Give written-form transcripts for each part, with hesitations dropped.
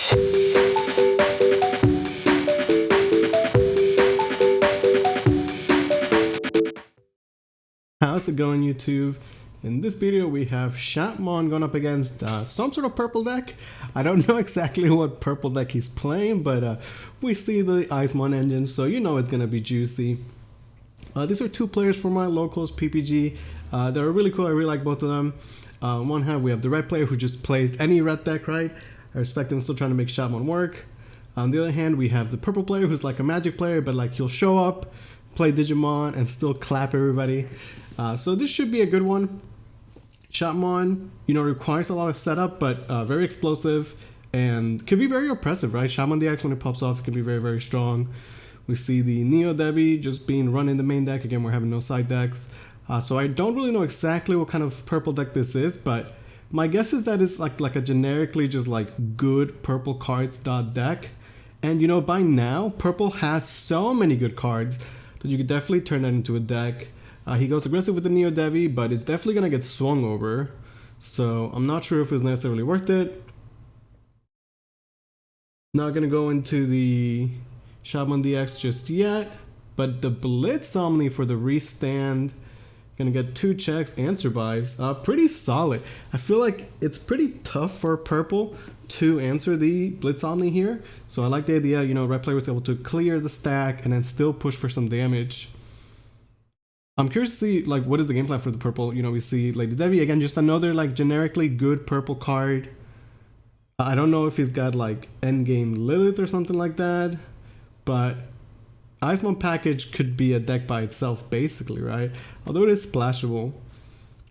How's it going, YouTube? In this video we have Shoutmon going up against some sort of purple deck. I don't know exactly what purple deck he's playing, but we see the Eyesmon engine, so you know it's gonna be juicy. These are two players from my locals PPG. They're really cool. I really like both of them. On one hand we have the red player who just plays any red deck, right? I respect him still trying to make Shoutmon work. On the other hand we have the purple player who's like a magic player, but like he'll show up, play Digimon, and still clap everybody. So this should be a good one. Shoutmon, requires a lot of setup, but very explosive and can be very oppressive, right? Shoutmon DX, when it pops off, it can be very, very strong. We see the Neo Debbie just being run in the main deck. Again, we're having no side decks. So I don't really know exactly what kind of purple deck this is, but my guess is that it's like a generically just like good purple cards deck. And by now, purple has so many good cards that you could definitely turn that into a deck. He goes aggressive with the Neo Devi, but it's definitely going to get swung over. So I'm not sure if it's necessarily worth it. Not going to go into the Shoutmon DX just yet. But the Blitz Omni for the restand, going to get 2 checks and survives. Pretty solid. I feel like it's pretty tough for purple to answer the Blitz Omni here. So I like the idea, red player was able to clear the stack and then still push for some damage. I'm curious to see what is the game plan for the purple. We see Lady Devi again, just another generically good purple card. I don't know if he's got endgame Lilith or something like that, but Eyesmon package could be a deck by itself basically, right? Although it is splashable.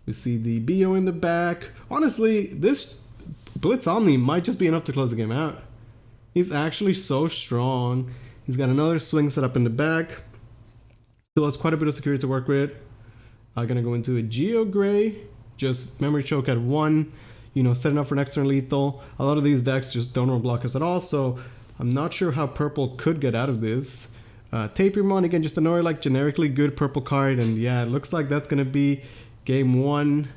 We see the BO in the back. Honestly, this Blitz Omni might just be enough to close the game out. He's actually so strong. He's got another swing set up in the back. Still has quite a bit of security to work with. I'm gonna go into a Geo Gray, just memory choke at 1, setting up for an external lethal. A lot of these decks just don't run blockers at all, so I'm not sure how purple could get out of this. Tapirmon, again, just another generically good purple card, and yeah, it looks like that's gonna be game 1.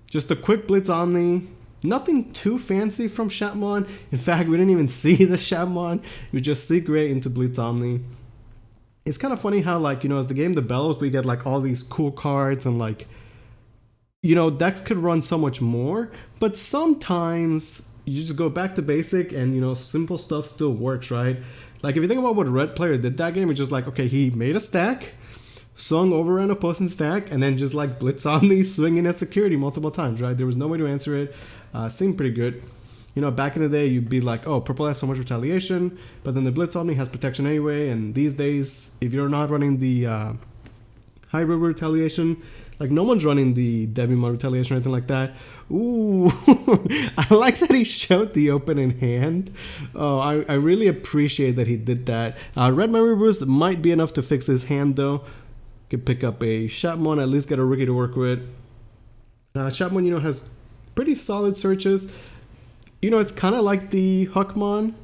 Just a quick Blitz Omni. Nothing too fancy from Shoutmon. In fact, we didn't even see the Shoutmon. We just secret into Blitz Omni. It's kind of funny how as the game develops, we get all these cool cards and decks could run so much more, but sometimes you just go back to basic and simple stuff still works, right? If you think about what red player did that game, it's just okay, he made a stack, swung over an opposing stack, and then just Blitz on these swinging at security multiple times, right? There was no way to answer it. Seemed pretty good. Back in the day, you'd be oh, purple has so much retaliation, but then the Blitz Omni has protection anyway, and these days, if you're not running the hybrid retaliation, no one's running the Digimon retaliation or anything like that. Ooh, I like that he showed the open in hand. Oh, I really appreciate that he did that. Red Memory Boost might be enough to fix his hand, though. Could pick up a Shoutmon, at least get a rookie to work with. Shoutmon, has pretty solid searches. It's kind of like the Huckmon,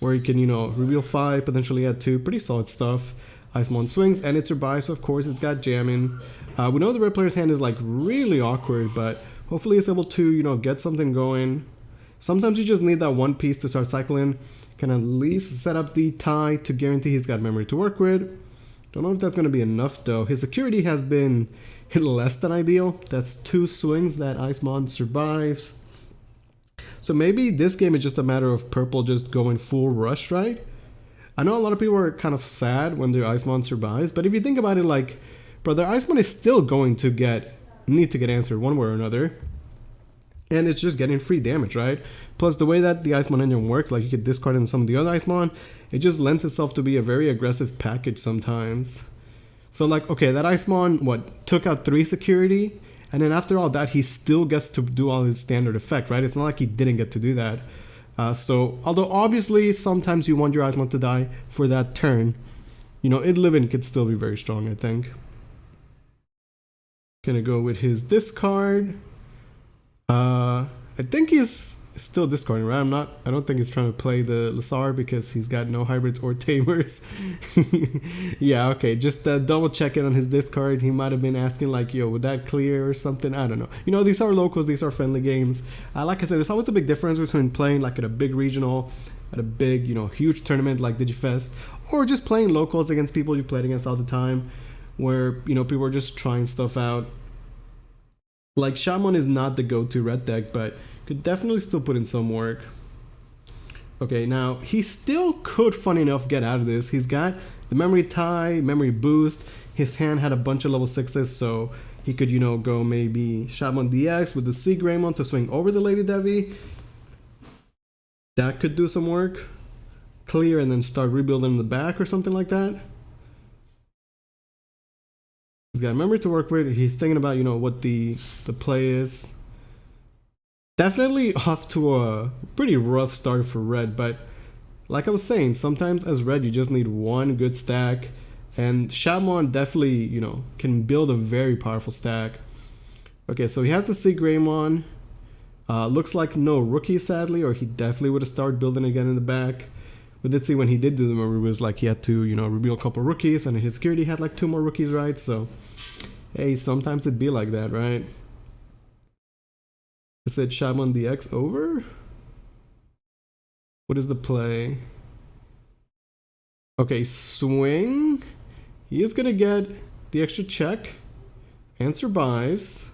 where you can, reveal 5, potentially add 2. Pretty solid stuff. Eyesmon swings, and it survives, of course. It's got jamming. We know the red player's hand is, really awkward, but hopefully it's able to, get something going. Sometimes you just need that one piece to start cycling. Can at least set up the tie to guarantee he's got memory to work with. Don't know if that's going to be enough, though. His security has been less than ideal. That's 2 swings that Eyesmon survives. So maybe this game is just a matter of purple just going full rush, right? I know a lot of people are kind of sad when their Eyesmon survives, but if you think about it, brother, Eyesmon is still going to need to get answered one way or another. And it's just getting free damage, right? Plus the way that the Eyesmon engine works, you could discard in some of the other Eyesmon, it just lends itself to be a very aggressive package sometimes. So okay, that Eyesmon, took out 3 security, and then after all that, he still gets to do all his standard effect, right? It's not like he didn't get to do that. So, although obviously sometimes you want your Eyesmon to die for that turn, Id Living could still be very strong, I think. Gonna go with his discard. I think he's still discarding, right? I don't think he's trying to play the Lazar because he's got no hybrids or tamers. Yeah, okay, just double checking on his discard. He might have been asking like, yo, would that clear or something? I don't know. You know, these are locals, these are friendly games. Like I said, there's always a big difference between playing like at a big regional, at a big, you know, huge tournament like DigiFest, or just playing locals against people you've played against all the time, where, you know, people are just trying stuff out. Like, Shoutmon is not the go-to red deck, but could definitely still put in some work. Okay, now he still could, funny enough, get out of this. He's got the memory tie, memory boost. His hand had a bunch of level 6s, so he could, you know, go maybe Shoutmon DX with the C Greymon to swing over the Lady Devi. That could do some work. Clear and then start rebuilding in the back or something like that. He's got memory to work with. He's thinking about, you know, what the play is. Definitely off to a pretty rough start for red, but like I was saying, sometimes as red you just need one good stack, and Shoutmon definitely, you know, can build a very powerful stack. Okay, so he has the C Greymon. Looks like no rookie, sadly, or he definitely would have started building again in the back. We did see when he did do the memory was like he had to, you know, reveal a couple rookies, and his security had like 2 more rookies, right? So hey, sometimes it'd be like that, right? Is it Shoutmon DX over? What is the play? Okay, swing. He is gonna get the extra check and survives.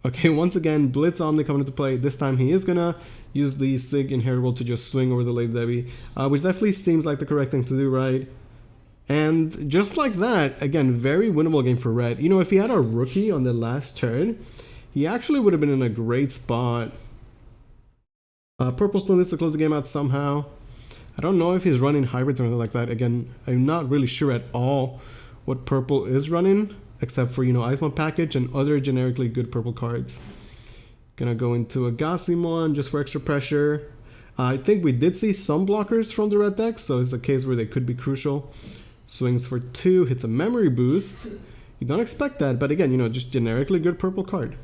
Okay, once again, Blitz Omni coming into play. This time he is gonna use the Sig Inheritable to just swing over the Lady Devi, which definitely seems like the correct thing to do, right? And just like that, again, very winnable game for red. You know, if he had a rookie on the last turn, he actually would have been in a great spot. Purple still needs to close the game out somehow. I don't know if he's running hybrids or anything like that. Again, I'm not really sure at all what purple is running, except for, you know, Eyesmon package and other generically good purple cards. Gonna go into a Eyesmon just for extra pressure. I think we did see some blockers from the red deck, so it's a case where they could be crucial. Swings for 2, hits a memory boost. You don't expect that, but again, you know, just generically good purple card.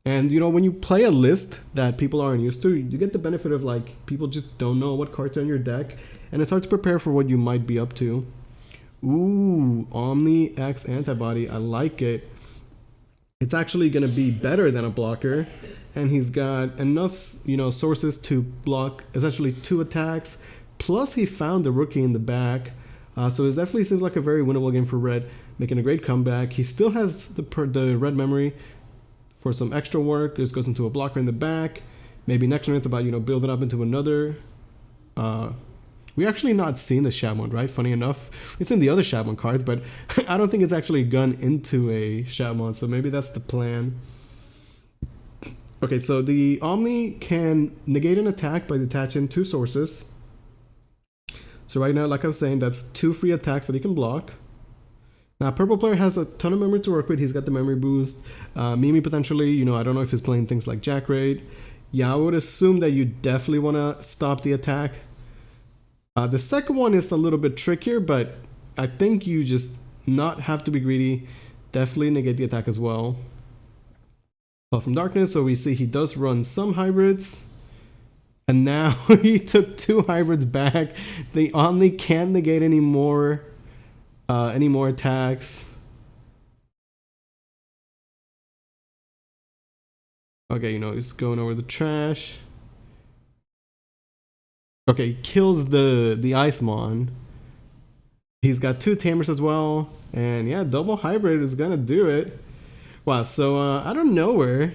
And, you know, when you play a list that people aren't used to, you get the benefit of, like, people just don't know what cards are in your deck, and it's hard to prepare for what you might be up to. Ooh, Omni X Antibody, I like it. It's actually going to be better than a blocker, and he's got enough, you know, sources to block essentially 2 attacks, plus he found the rookie in the back. So it definitely seems like a very winnable game for red, making a great comeback. He still has the red memory for some extra work. This goes into a blocker in the back. Maybe next turn it's about, you know, building up into another. We actually not seen the Shoutmon, right? Funny enough, it's in the other Shoutmon cards, but I don't think it's actually gone into a Shoutmon, so maybe that's the plan. Okay, so the Omni can negate an attack by detaching 2 sources. So right now, like I was saying, that's 2 free attacks that he can block. Now, purple player has a ton of memory to work with. He's got the memory boost. Mimi potentially, you know, I don't know if he's playing things like Jack Raid. Yeah, I would assume that you definitely want to stop the attack. The second one is a little bit trickier, but I think you just not have to be greedy. Definitely negate the attack as well. From Darkness, so we see he does run some hybrids. And now he took 2 hybrids back. The Omni can't negate any more attacks. Okay, you know, he's going over the trash. Okay, kills the Eyesmon. He's got 2 tamers as well. And yeah, double hybrid is gonna do it. Wow, so out of nowhere,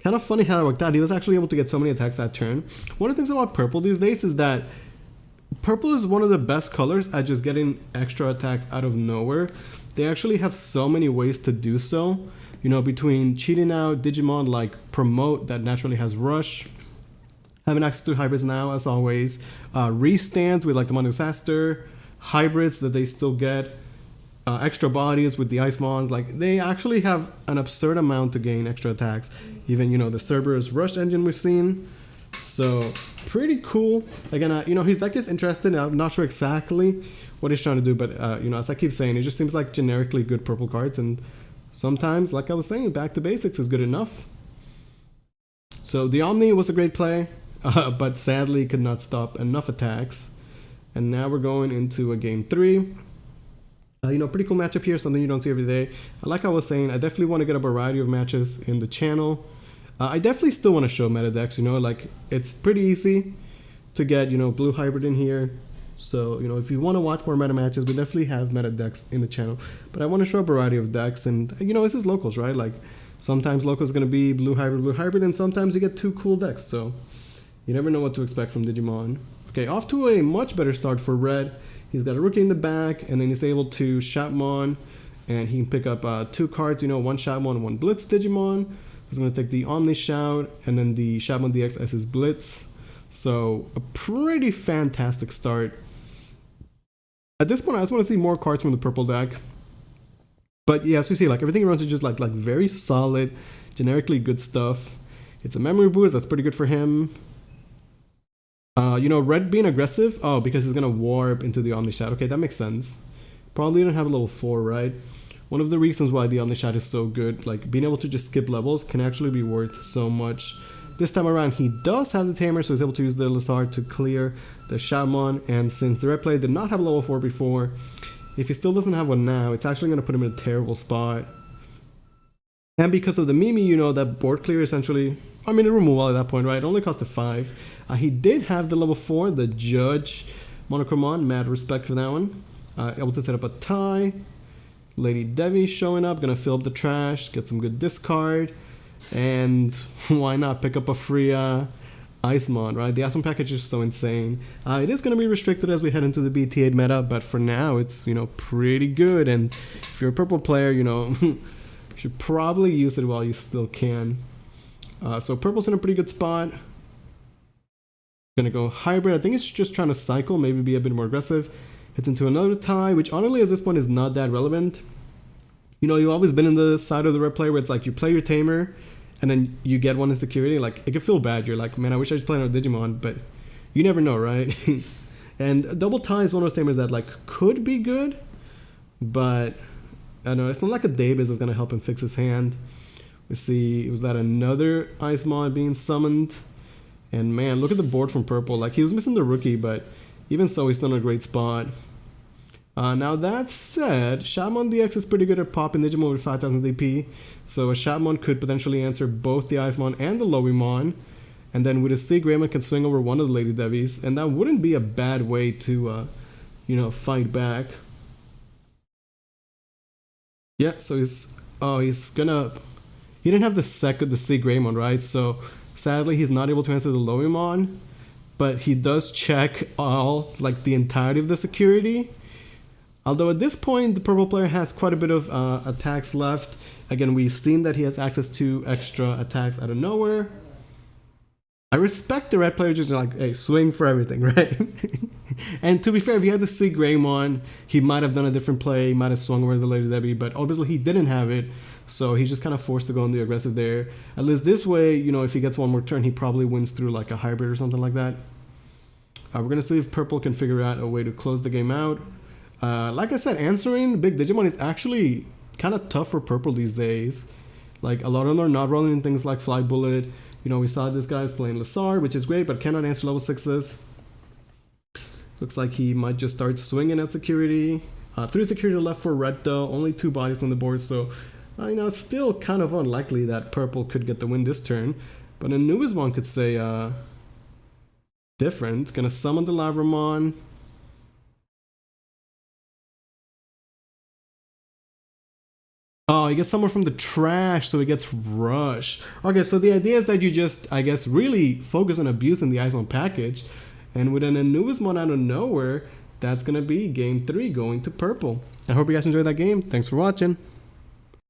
kind of funny how it worked out. He was actually able to get so many attacks that turn. One of the things about purple these days is that purple is one of the best colors at just getting extra attacks out of nowhere. They actually have so many ways to do so. You know, between cheating out Digimon like Promote that naturally has Rush, having access to hybrids now as always, restands with like the Demonic Disaster, hybrids that they still get, extra bodies with the Eyesmons. Like, they actually have an absurd amount to gain extra attacks. Even, you know, the Cerberus Rush engine we've seen. So pretty cool. Again, you know, his deck is interesting. I'm not sure exactly what he's trying to do, but you know, as I keep saying, it just seems like generically good purple cards, and sometimes, like I was saying, back to basics is good enough. So the Omni was a great play, but sadly could not stop enough attacks. And now we're going into a game 3. Pretty cool matchup here, something you don't see every day. Like I was saying, I definitely want to get a variety of matches in the channel. I definitely still want to show meta decks, like it's pretty easy to get, blue hybrid in here. So, if you want to watch more meta matches, we definitely have meta decks in the channel. But I want to show a variety of decks, and, this is locals, right? Like, sometimes locals is going to be blue hybrid, and sometimes you get 2 cool decks. So, you never know what to expect from Digimon. Okay, off to a much better start for red. He's got a rookie in the back, and then he's able to Shoutmon, and he can pick up 2 cards, one Shoutmon and 1 Blitz Digimon. He's going to take the Omni Shout, and then the Shoutmon DX as his Blitz. So, a pretty fantastic start. At this point, I just want to see more cards from the purple deck. But yeah, so you see, like, everything around is just like very solid, generically good stuff. It's a memory boost, that's pretty good for him. Red being aggressive, because he's gonna warp into the Omni Shout. Okay, that makes sense. Probably didn't have a level 4, right? One of the reasons why the Omni Shout is so good, like being able to just skip levels can actually be worth so much. This time around, he does have the Tamer, so he's able to use the Lizard to clear the Shoutmon. And since the red player did not have a level 4 before, if he still doesn't have one now, it's actually going to put him in a terrible spot. And because of the Mimi, that board clear essentially, a removal at that point, right? It only cost a 5. He did have the level 4, the Judge Monochromon, mad respect for that one. Able to set up a tie. Lady Devi showing up, gonna fill up the trash, get some good discard. And why not pick up a free Eyesmon, right? The Eyesmon package is so insane. It is going to be restricted as we head into the BT8 meta, but for now it's, pretty good. And if you're a purple player, you should probably use it while you still can. So purple's in a pretty good spot. Gonna go hybrid. I think it's just trying to cycle, maybe be a bit more aggressive. It's into another tie, which honestly at this point is not that relevant. You've always been in the side of the red player where it's like you play your Tamer and then you get one in security. Like, it can feel bad. You're like, man, I wish I was playing on Digimon, but you never know, right? And double tie is one of those Tamers that, like, could be good, but I don't know. It's not like a Davis is going to help him fix his hand. We see, was that another Eyesmon being summoned? And man, look at the board from purple. Like, he was missing the rookie, but even so, he's still in a great spot. Now that said, Shoutmon DX is pretty good at popping Digimon with 5000 DP, so a Shoutmon could potentially answer both the Eyesmon and the Luisthepanda, and then with a C, Greymon can swing over one of the Lady Devis, and that wouldn't be a bad way to, fight back. Yeah, so he's gonna, he didn't have the C Greymon, right? So sadly, he's not able to answer the Luisthepanda, but he does check the entirety of the security. Although at this point, the purple player has quite a bit of attacks left. Again, we've seen that he has access to extra attacks out of nowhere. I respect the red player just like, hey, swing for everything, right? And to be fair, if he had the C Greymon, he might have done a different play, might have swung over the Lady Debbie, but obviously he didn't have it, so he's just kind of forced to go on the aggressive there. At least this way, if he gets one more turn, he probably wins through like a hybrid or something like that. We're going to see if purple can figure out a way to close the game out. Like I said, answering big Digimon is actually kind of tough for purple these days. Like, a lot of them are not rolling in things like Fly Bullet. We saw this guy's playing Lizard, which is great, but cannot answer level 6s. Looks like he might just start swinging at security. 3 security left for red though, only 2 bodies on the board, so it's still kind of unlikely that purple could get the win this turn. But a Luisthepanda could say different. Gonna summon the Lavramon. Oh, he gets someone from the trash, so he gets Rush. Okay, so the idea is that you just, I guess, really focus on abusing the Eyesmon package. And with an Luisthepanda out of nowhere, that's going to be game 3 going to purple. I hope you guys enjoyed that game. Thanks for watching.